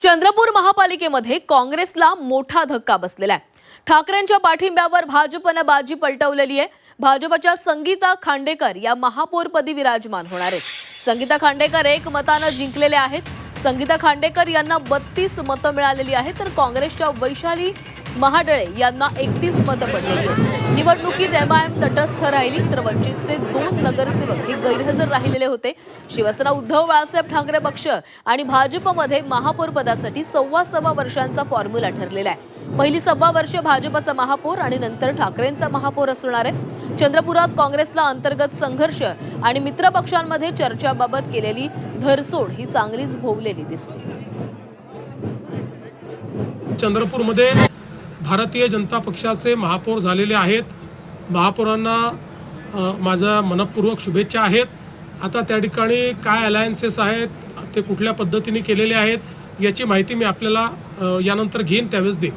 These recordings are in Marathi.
चंद्रपूर महापालिकेमध्ये काँग्रेसला मोठा धक्का बसलेला आहे। ठाकरेंच्या पाठिंब्यावर भाजपने बाजी पलटवलेली आहे। भाजपच्या संगीता खांडेकर या महापौरपदी विराजमान होणार आहेत। संगीता खांडेकर 1 मताने जिंकलेले आहेत। संगीता खांडेकर यांना 32 मतं मिळालेली आहेत, तर काँग्रेसच्या वैशाली महाडळे यांना 31 मतं पडलेली आहेत। निवडणुकीत एमआयएम तटस्थ राहिली, तर वंचितचे 2 नगरसेवक हे गैरहजर राहिलेले होते। शिवसेना उद्धव बाळासाहेब ठाकरे पक्ष आणि भाजपमध्ये महापौर पदासाठी 2.25 वर्षांचा फॉर्म्युला ठरलेला आहे। पहिली 2.25 वर्ष भाजपचा महापौर आणि नंतर ठाकरेंचा महापौर असणार आहे। चंद्रपुरात काँग्रेसला अंतर्गत संघर्ष आणि मित्र पक्षांमध्ये चर्चाबाबत केलेली धरसोड ही चांगलीच भोवलेली दिसते। चंद्रपूरमध्ये भारतीय जनता पक्षाचे महापौर झालेले आहेत। महापौरांना माझ्या मनपूर्वक शुभेच्छा आहेत। आता त्या ठिकाणी काय अलायन्सेस आहेत, ते कुठल्या पद्धतीने केलेले आहेत याची माहिती मी आपल्याला यानंतर घेईन, त्यावेळेस देईन।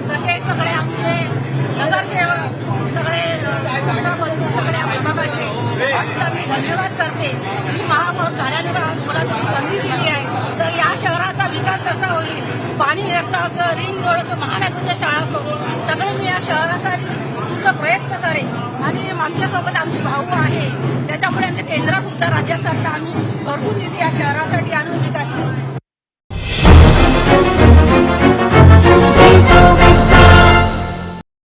तसे सगळे आमचे नगरसेवक सगळे मी धन्यवाद करते। मी महापौर झाल्याने मला संधी दिली आहे, तर या शहराचा विकास कसा होईल, पाणी व्यवस्था असो, रिंग रोड असो, महानगरच्या शाळा असो, सगळे मी या शहरासाठी पूर्ण प्रयत्न करेन। आणि आमच्यासोबत आमचे भाऊ आहे, त्याच्यामुळे आम्ही केंद्र सुद्धा राज्यात आम्ही भरपूर निधी या शहरासाठी आणून विकास